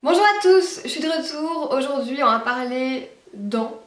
Bonjour à tous, je suis de retour. Aujourd'hui on va parler dents,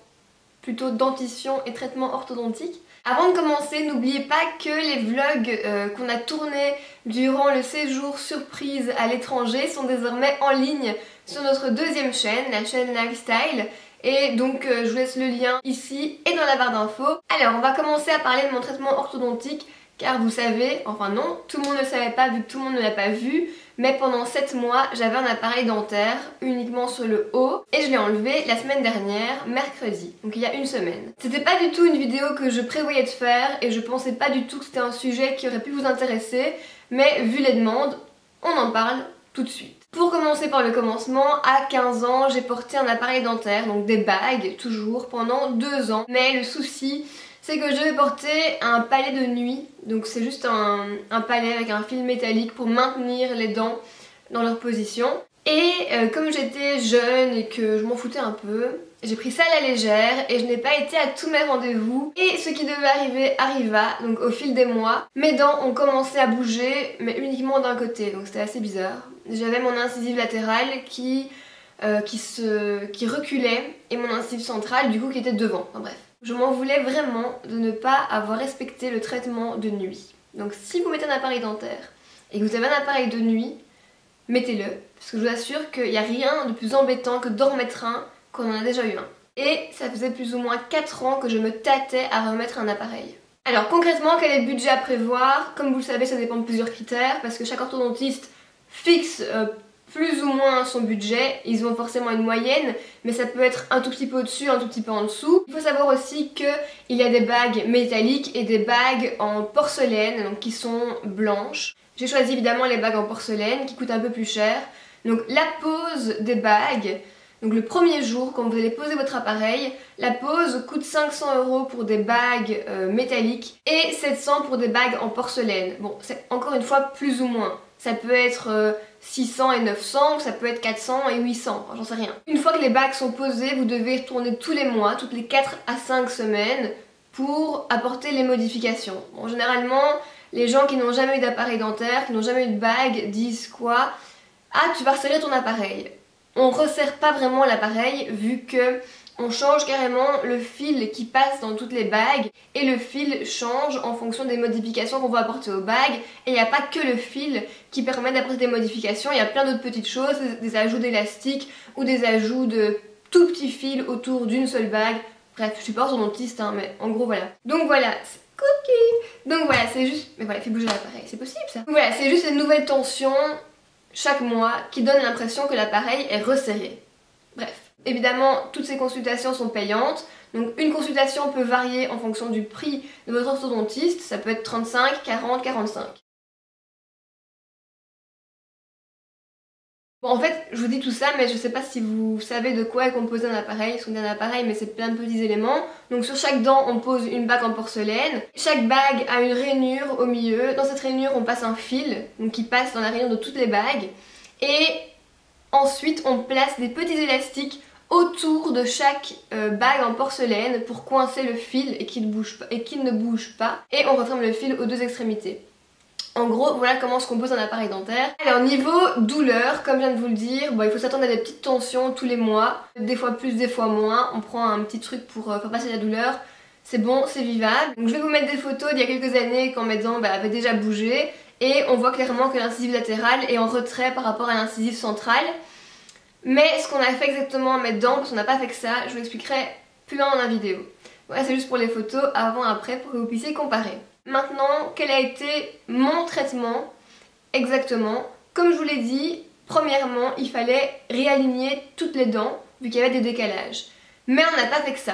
plutôt dentition et traitement orthodontique. Avant de commencer, n'oubliez pas que les vlogs qu'on a tournés durant le séjour surprise à l'étranger sont désormais en ligne sur notre deuxième chaîne, la chaîne Lifestyle. Et donc je vous laisse le lien ici et dans la barre d'infos. Alors on va commencer à parler de mon traitement orthodontique. Car vous savez, enfin non, tout le monde ne le savait pas vu que tout le monde ne l'a pas vu, mais pendant 7 mois, j'avais un appareil dentaire uniquement sur le haut et je l'ai enlevé la semaine dernière, mercredi, donc il y a une semaine. C'était pas du tout une vidéo que je prévoyais de faire et je pensais pas du tout que c'était un sujet qui aurait pu vous intéresser, mais vu les demandes, on en parle tout de suite. Pour commencer par le commencement, à 15 ans, j'ai porté un appareil dentaire, donc des bagues, toujours, pendant 2 ans. Mais le souci, c'est que je devais porter un palais de nuit, donc c'est juste un palais avec un fil métallique pour maintenir les dents dans leur position. Et comme j'étais jeune et que je m'en foutais un peu, j'ai pris ça à la légère et je n'ai pas été à tous mes rendez-vous. Et ce qui devait arriver arriva, donc au fil des mois, mes dents ont commencé à bouger, mais uniquement d'un côté, donc c'était assez bizarre. J'avais mon incisive latérale qui reculait et mon incisive centrale du coup qui était devant, enfin bref. Je m'en voulais vraiment de ne pas avoir respecté le traitement de nuit. Donc si vous mettez un appareil dentaire et que vous avez un appareil de nuit, mettez-le, parce que je vous assure qu'il n'y a rien de plus embêtant que d'en remettre un quand on en a déjà eu un. Et ça faisait plus ou moins 4 ans que je me tâtais à remettre un appareil. Alors concrètement, quel est le budget à prévoir? Comme vous le savez, ça dépend de plusieurs critères, parce que chaque orthodontiste fixe plus ou moins son budget. Ils ont forcément une moyenne, mais ça peut être un tout petit peu au-dessus, un tout petit peu en dessous. Il faut savoir aussi qu'il y a des bagues métalliques et des bagues en porcelaine, donc qui sont blanches. J'ai choisi évidemment les bagues en porcelaine qui coûtent un peu plus cher. Donc la pose des bagues, donc le premier jour quand vous allez poser votre appareil, la pose coûte 500 € pour des bagues métalliques et 700 pour des bagues en porcelaine. Bon, c'est encore une fois plus ou moins. Ça peut être 600 et 900, ça peut être 400 et 800, j'en sais rien. Une fois que les bagues sont posées, vous devez retourner tous les mois, toutes les 4 à 5 semaines pour apporter les modifications. Bon, généralement, les gens qui n'ont jamais eu d'appareil dentaire, qui n'ont jamais eu de bague, disent quoi? Ah, tu vas resserrer ton appareil. On resserre pas vraiment l'appareil vu que on change carrément le fil qui passe dans toutes les bagues et le fil change en fonction des modifications qu'on va apporter aux bagues. Et il n'y a pas que le fil qui permet d'apporter des modifications, il y a plein d'autres petites choses, des ajouts d'élastique ou des ajouts de tout petits fils autour d'une seule bague. Bref, je suis pas orthodontiste, hein, mais en gros voilà. Donc voilà, c'est cookie. Donc voilà, c'est juste... Mais voilà, il fait bouger l'appareil, c'est possible ça. Donc voilà, c'est juste une nouvelle tension chaque mois qui donne l'impression que l'appareil est resserré. Bref. Évidemment, toutes ces consultations sont payantes, donc une consultation peut varier en fonction du prix de votre orthodontiste, ça peut être 35, 40, 45. Bon, en fait, je vous dis tout ça, mais je sais pas si vous savez de quoi est composé un appareil, parce qu'on dit un appareil, mais c'est plein de petits éléments. Donc sur chaque dent, on pose une bague en porcelaine. Chaque bague a une rainure au milieu. Dans cette rainure, on passe un fil, donc qui passe dans la rainure de toutes les bagues. Et ensuite, on place des petits élastiques autour de chaque bague en porcelaine pour coincer le fil et qu'il ne bouge pas. Et on referme le fil aux deux extrémités. En gros, voilà comment se compose un appareil dentaire. Alors niveau douleur, comme je viens de vous le dire, bon, il faut s'attendre à des petites tensions tous les mois. Des fois plus, des fois moins. On prend un petit truc pour faire passer la douleur. C'est bon, c'est vivable. Donc je vais vous mettre des photos d'il y a quelques années quand mes dents avaient déjà bougé. Et on voit clairement que l'incisive latérale est en retrait par rapport à l'incisive centrale. Mais ce qu'on a fait exactement à mes dents, parce qu'on n'a pas fait que ça, je vous expliquerai plus loin dans la vidéo. Voilà, c'est juste pour les photos avant-après pour que vous puissiez comparer. Maintenant, quel a été mon traitement exactement? Comme je vous l'ai dit, premièrement, il fallait réaligner toutes les dents vu qu'il y avait des décalages. Mais on n'a pas fait que ça.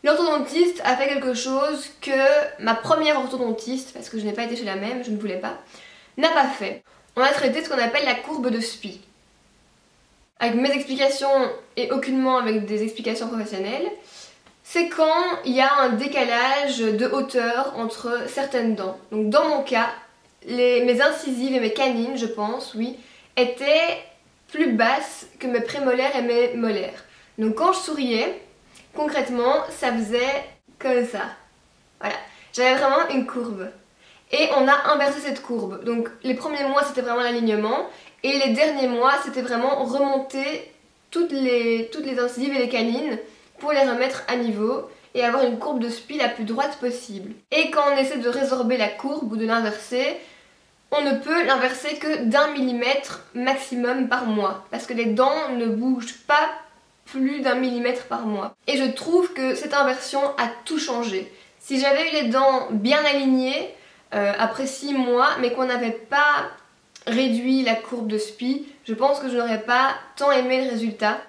L'orthodontiste a fait quelque chose que ma première orthodontiste, parce que je n'ai pas été chez la même, je ne voulais pas, n'a pas fait. On a traité ce qu'on appelle la courbe de Spee. Avec mes explications et aucunement avec des explications professionnelles, c'est quand il y a un décalage de hauteur entre certaines dents. Donc dans mon cas, mes incisives et mes canines, je pense, oui, étaient plus basses que mes prémolaires et mes molaires. Donc quand je souriais, concrètement, ça faisait comme ça. Voilà, j'avais vraiment une courbe. Et on a inversé cette courbe. Donc les premiers mois, c'était vraiment l'alignement. Et les derniers mois, c'était vraiment remonter toutes les incisives et les canines pour les remettre à niveau et avoir une courbe de spi la plus droite possible. Et quand on essaie de résorber la courbe ou de l'inverser, on ne peut l'inverser que d'1 millimètre maximum par mois, parce que les dents ne bougent pas plus d'1 millimètre par mois. Et je trouve que cette inversion a tout changé. Si j'avais eu les dents bien alignées après 6 mois, mais qu'on n'avait pas réduit la courbe de spi, je pense que je n'aurais pas tant aimé le résultat.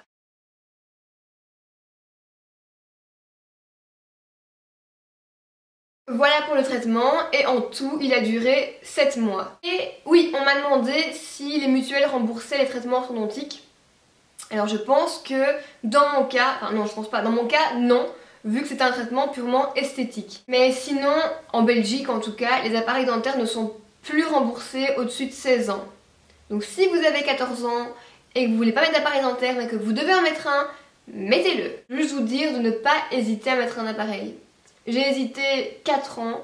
Voilà pour le traitement, et en tout il a duré 7 mois. Et oui, on m'a demandé si les mutuelles remboursaient les traitements orthodontiques. Alors je pense que dans mon cas, enfin non je pense pas, dans mon cas non, vu que c'est un traitement purement esthétique. Mais sinon, en Belgique en tout cas, les appareils dentaires ne sont plus remboursés au-dessus de 16 ans. Donc si vous avez 14 ans et que vous voulez pas mettre d'appareil dentaire mais que vous devez en mettre un, mettez-le. Juste vous dire de ne pas hésiter à mettre un appareil. J'ai hésité 4 ans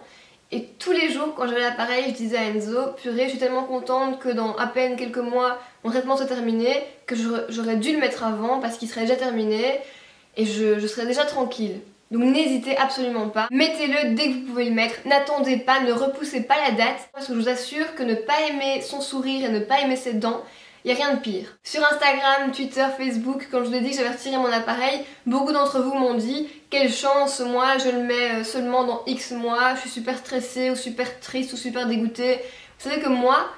et tous les jours quand j'avais l'appareil je disais à Enzo, purée je suis tellement contente que dans à peine quelques mois mon traitement soit terminé que j'aurais dû le mettre avant parce qu'il serait déjà terminé et je serais déjà tranquille. Donc n'hésitez absolument pas, mettez-le dès que vous pouvez le mettre, n'attendez pas, ne repoussez pas la date parce que je vous assure que ne pas aimer son sourire et ne pas aimer ses dents, il n'y a rien de pire. Sur Instagram, Twitter, Facebook, quand je vous ai dit que j'avais retiré mon appareil, beaucoup d'entre vous m'ont dit quelle chance, moi je le mets seulement dans X mois, je suis super stressée ou super triste ou super dégoûtée. Vous savez que moi,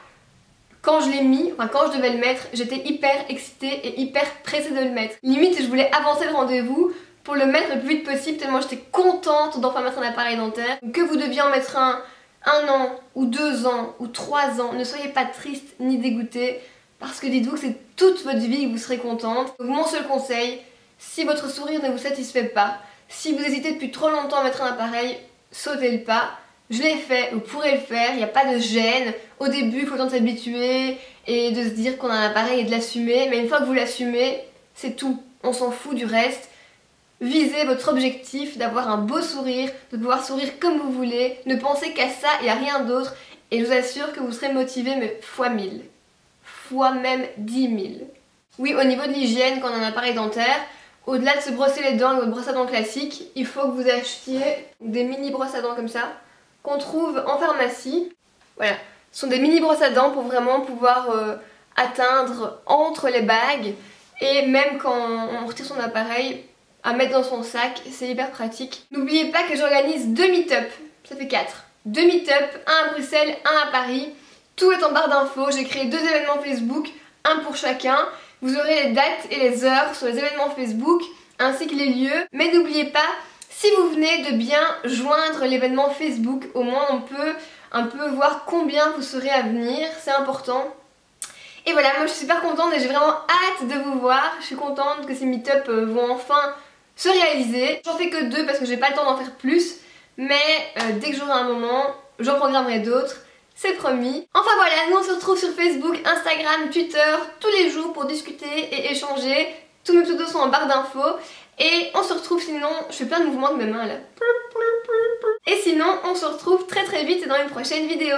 quand je l'ai mis, enfin quand je devais le mettre, j'étais hyper excitée et hyper pressée de le mettre. Limite je voulais avancer le rendez-vous pour le mettre le plus vite possible tellement j'étais contente d'enfin mettre un appareil dentaire. Que vous deviez en mettre un an ou 2 ans ou 3 ans, ne soyez pas triste ni dégoûté. Parce que dites-vous que c'est toute votre vie que vous serez contente. Donc mon seul conseil, si votre sourire ne vous satisfait pas, si vous hésitez depuis trop longtemps à mettre un appareil, sautez le pas. Je l'ai fait, vous pourrez le faire, il n'y a pas de gêne. Au début, il faut le temps de s'habituer et de se dire qu'on a un appareil et de l'assumer. Mais une fois que vous l'assumez, c'est tout. On s'en fout du reste. Visez votre objectif d'avoir un beau sourire, de pouvoir sourire comme vous voulez. Ne pensez qu'à ça et à rien d'autre. Et je vous assure que vous serez motivé, mais fois 1000. Fois même 10 000. Oui, au niveau de l'hygiène, quand on a un appareil dentaire, au-delà de se brosser les dents avec votre brosse à dents classique, il faut que vous achetiez des mini brosses à dents comme ça, qu'on trouve en pharmacie. Voilà, ce sont des mini brosses à dents pour vraiment pouvoir atteindre entre les bagues, et même quand on retire son appareil, à mettre dans son sac, c'est hyper pratique. N'oubliez pas que j'organise 2 meet-up, ça fait 4. 2 meet-up, un à Bruxelles, un à Paris. Tout est en barre d'infos, j'ai créé 2 événements Facebook, un pour chacun. Vous aurez les dates et les heures sur les événements Facebook, ainsi que les lieux. Mais n'oubliez pas, si vous venez, de bien joindre l'événement Facebook. Au moins on peut un peu voir combien vous serez à venir, c'est important. Et voilà, moi je suis super contente et j'ai vraiment hâte de vous voir. Je suis contente que ces meet-up vont enfin se réaliser. J'en fais que 2 parce que j'ai pas le temps d'en faire plus. Mais dès que j'aurai un moment, j'en programmerai d'autres. C'est promis. Enfin voilà, nous on se retrouve sur Facebook, Instagram, Twitter, tous les jours pour discuter et échanger. Tous mes pseudos sont en barre d'infos. Et on se retrouve sinon, je fais plein de mouvements de mes mains là. Et sinon, on se retrouve très vite dans une prochaine vidéo.